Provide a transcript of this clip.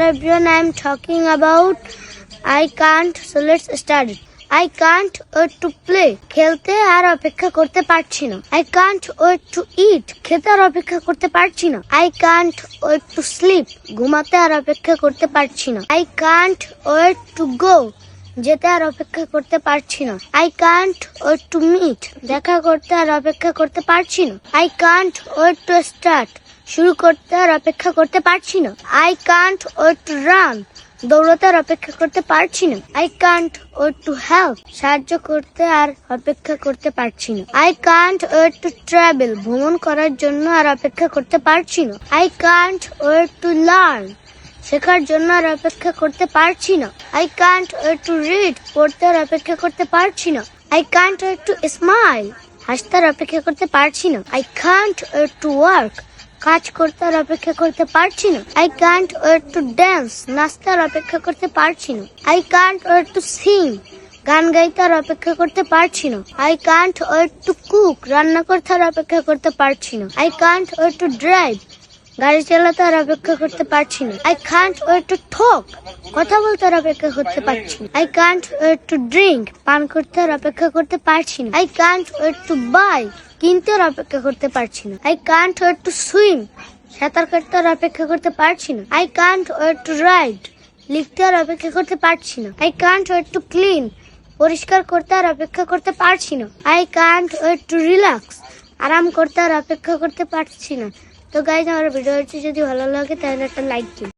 everyone, I am talking about I can't, so let's start it. I can't wait to play. খেলতে আর অপেক্ষা করতে পারছি না। I can't wait to eat. খেতে আর অপেক্ষা করতে পারছি না। I can't wait to sleep. ঘুমাতে আর অপেক্ষা করতে পারছি না। I can't wait to go. যেতে আর অপেক্ষা করতে পারছি না। I can't wait to meet. দেখা করতে আর অপেক্ষা করতে পারছি না। I can't wait to start. শুরু করতে আর অপেক্ষা করতে পারছি না। I can't wait to run. দৌড়াতে আর অপেক্ষা করতে পারছি না। I can't wait to help. সাহায্য করতে আর অপেক্ষা করতে পারছি না। I can't wait to travel. ভ্রমণ করার জন্য আর অপেক্ষা করতে পারছি না। I can't wait to learn. শেখার জন্য আর অপেক্ষা করতে পারছি না। I can't wait to read. পড়তে আর অপেক্ষা করতে পারছি না। I can't wait to smile. হাসতে আর অপেক্ষা করতে পারছি না। I can't wait to work. কাজ করতে আর অপেক্ষা করতে পারছি না। I can't wait to dance. নাচতে আর অপেক্ষা করতে পারছি না। I can't wait to sing. গান গাইতে আর অপেক্ষা করতে পারছি না। I can't wait to cook. রান্না করতে আর অপেক্ষা করতে পারছি না। I can't wait to drive. গাড়ি চালাতে আর অপেক্ষা করতে পারছি না। I can't wait to talk. কথা বলতে আর অপেক্ষা করতে পারছি না। I can't wait to drink. পান করতে আর অপেক্ষা করতে পারছি না। I can't wait to buy. কিনতে আর অপেক্ষা করতে পারছি না। I can't wait to swim. সাঁতার কাটতে আর অপেক্ষা করতে পারছি না। I can't wait to write. লিখতে আর অপেক্ষা করতে পারছি না। I can't wait to clean. পরিষ্কার করতে আর অপেক্ষা করতে পারছি না। I can't wait to relax. আরাম করতে আর অপেক্ষা করতে পারছি না। তো গাইজ, আমার ভিডিওটি যদি ভালো লাগে তাহলে একটা লাইক দিন।